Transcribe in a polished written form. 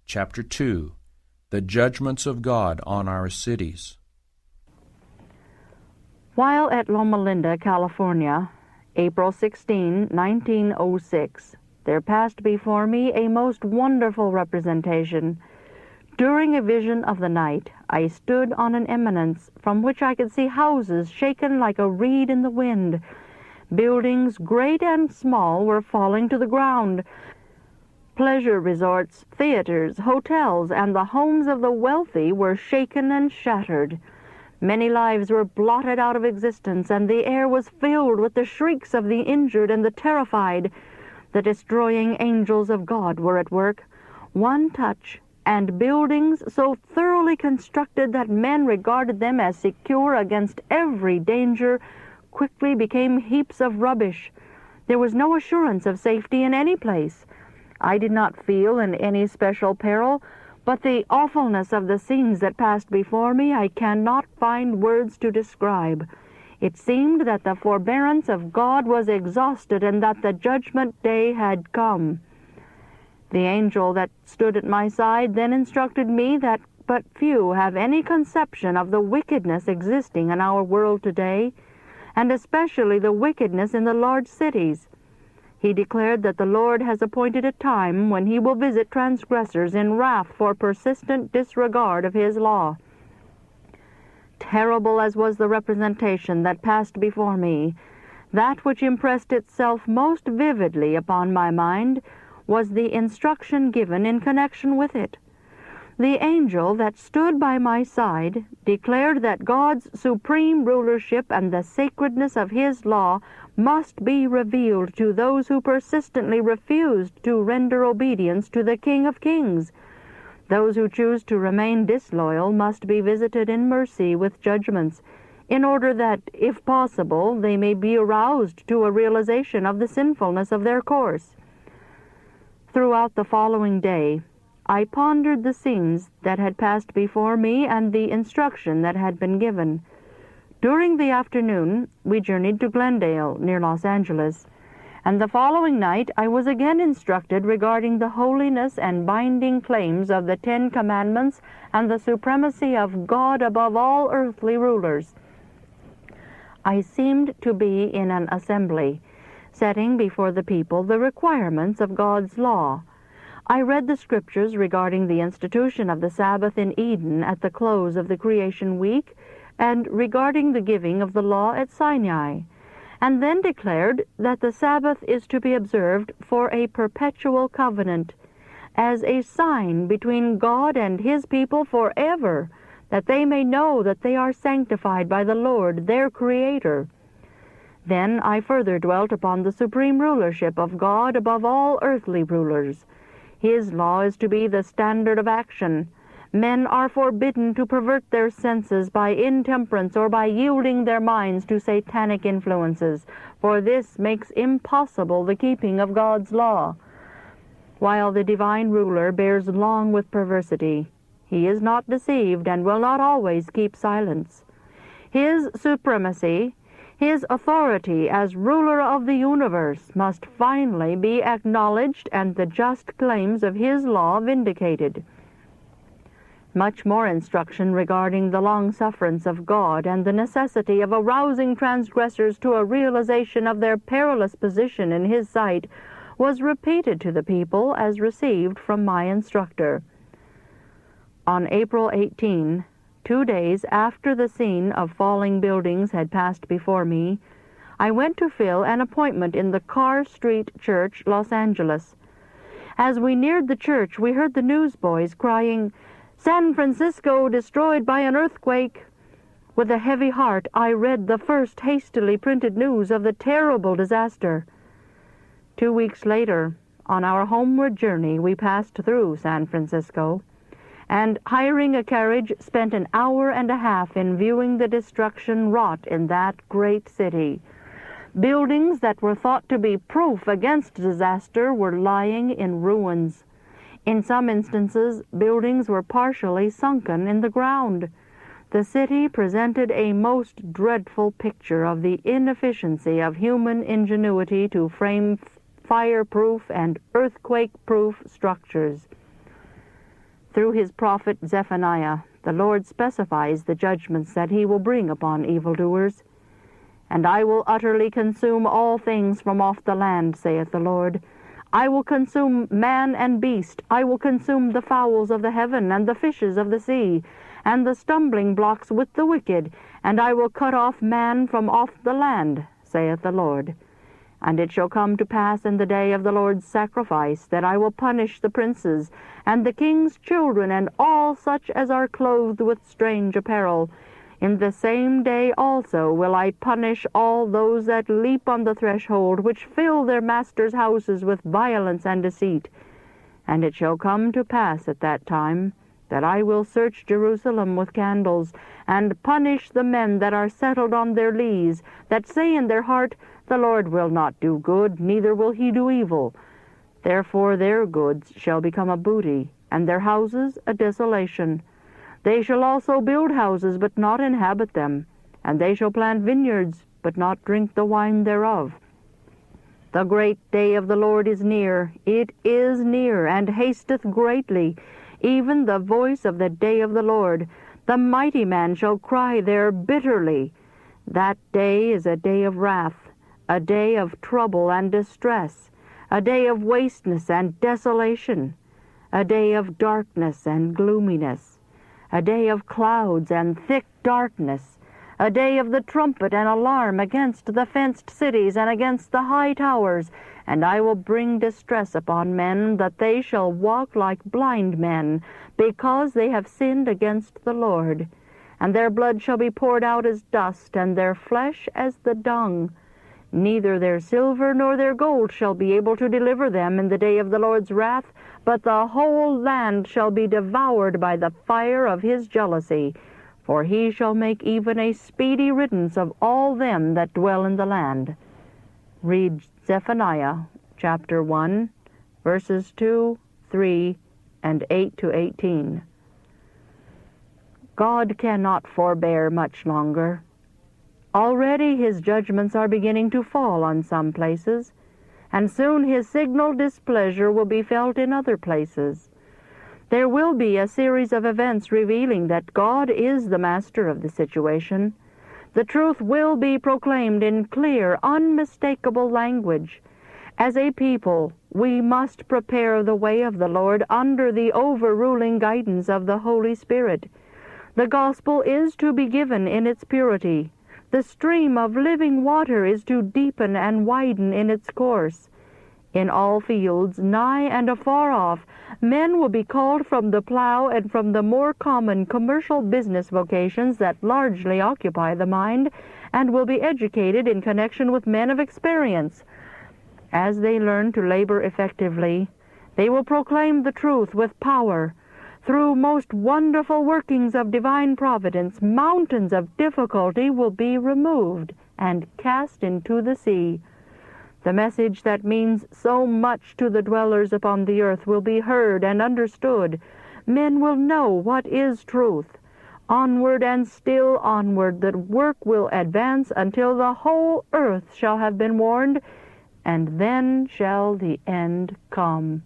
Chapter 2. The Judgments of God on Our Cities. While at Loma Linda, California, April 16, 1906, there passed before me a most wonderful representation. During a vision of the night, I stood on an eminence from which I could see houses shaken like a reed in the wind. Buildings, great and small, were falling to the ground. Pleasure resorts, theaters, hotels, and the homes of the wealthy were shaken and shattered. Many lives were blotted out of existence, and the air was filled with the shrieks of the injured and the terrified. The destroying angels of God were at work. One touch, and buildings so thoroughly constructed that men regarded them as secure against every danger quickly became heaps of rubbish. There was no assurance of safety in any place. I did not feel in any special peril, but the awfulness of the scenes that passed before me I cannot find words to describe. It seemed that the forbearance of God was exhausted and that the judgment day had come. The angel that stood at my side then instructed me that but few have any conception of the wickedness existing in our world today, and especially the wickedness in the large cities. He declared that the Lord has appointed a time when he will visit transgressors in wrath for persistent disregard of his law. Terrible as was the representation that passed before me, that which impressed itself most vividly upon my mind was the instruction given in connection with it. The angel that stood by my side declared that God's supreme rulership and the sacredness of his law must be revealed to those who persistently refused to render obedience to the King of Kings. Those who choose to remain disloyal must be visited in mercy with judgments, in order that, if possible, they may be aroused to a realization of the sinfulness of their course. Throughout the following day, I pondered the scenes that had passed before me and the instruction that had been given. During the afternoon, we journeyed to Glendale, near Los Angeles, and the following night I was again instructed regarding the holiness and binding claims of the Ten Commandments and the supremacy of God above all earthly rulers. I seemed to be in an assembly, setting before the people the requirements of God's law. I read the scriptures regarding the institution of the Sabbath in Eden at the close of the creation week, and regarding the giving of the law at Sinai, and then declared that the Sabbath is to be observed for a perpetual covenant, as a sign between God and his people forever, that they may know that they are sanctified by the Lord, their Creator. Then I further dwelt upon the supreme rulership of God above all earthly rulers. His law is to be the standard of action. Men are forbidden to pervert their senses by intemperance or by yielding their minds to satanic influences, for this makes impossible the keeping of God's law. While the divine ruler bears long with perversity, he is not deceived and will not always keep silence. His supremacy, his authority as ruler of the universe, must finally be acknowledged and the just claims of his law vindicated. Much more instruction regarding the long-sufferance of God and the necessity of arousing transgressors to a realization of their perilous position in his sight was repeated to the people as received from my instructor. On April 18, 2 days after the scene of falling buildings had passed before me, I went to fill an appointment in the Carr Street Church, Los Angeles. As we neared the church, we heard the newsboys crying, "San Francisco destroyed by an earthquake." With a heavy heart, I read the first hastily printed news of the terrible disaster. 2 weeks later, on our homeward journey, we passed through San Francisco, and, hiring a carriage, spent an hour and a half in viewing the destruction wrought in that great city. Buildings that were thought to be proof against disaster were lying in ruins. In some instances, buildings were partially sunken in the ground. The city presented a most dreadful picture of the inefficiency of human ingenuity to frame fireproof and earthquake-proof structures. Through his prophet Zephaniah, the Lord specifies the judgments that he will bring upon evildoers. And I will utterly consume all things from off the land, saith the Lord. I will consume man and beast. I will consume the fowls of the heaven, and the fishes of the sea, and the stumbling blocks with the wicked, and I will cut off man from off the land, saith the Lord. And it shall come to pass in the day of the Lord's sacrifice, that I will punish the princes, and the king's children, and all such as are clothed with strange apparel. In the same day also will I punish all those that leap on the threshold, which fill their masters' houses with violence and deceit. And it shall come to pass at that time, that I will search Jerusalem with candles, and punish the men that are settled on their lees, that say in their heart, The Lord will not do good, neither will he do evil. Therefore their goods shall become a booty, and their houses a desolation. They shall also build houses, but not inhabit them, and they shall plant vineyards, but not drink the wine thereof. The great day of the Lord is near, it is near, and hasteth greatly, even the voice of the day of the Lord. The mighty man shall cry there bitterly. That day is a day of wrath, a day of trouble and distress, a day of wasteness and desolation, a day of darkness and gloominess, a day of clouds and thick darkness, a day of the trumpet and alarm against the fenced cities and against the high towers. And I will bring distress upon men, that they shall walk like blind men, because they have sinned against the Lord. And their blood shall be poured out as dust, and their flesh as the dung. Neither their silver nor their gold shall be able to deliver them in the day of the Lord's wrath, but the whole land shall be devoured by the fire of his jealousy. For he shall make even a speedy riddance of all them that dwell in the land. Read Zephaniah chapter 1, verses 2, 3, and 8 to 18. God cannot forbear much longer. Already his judgments are beginning to fall on some places, and soon his signal displeasure will be felt in other places. There will be a series of events revealing that God is the master of the situation. The truth will be proclaimed in clear, unmistakable language. As a people, we must prepare the way of the Lord under the overruling guidance of the Holy Spirit. The gospel is to be given in its purity. The stream of living water is to deepen and widen in its course. In all fields, nigh and afar off, men will be called from the plow and from the more common commercial business vocations that largely occupy the mind, and will be educated in connection with men of experience. As they learn to labor effectively, they will proclaim the truth with power. Through most wonderful workings of divine providence, mountains of difficulty will be removed and cast into the sea. The message that means so much to the dwellers upon the earth will be heard and understood. Men will know what is truth. Onward and still onward the work will advance until the whole earth shall have been warned, and then shall the end come.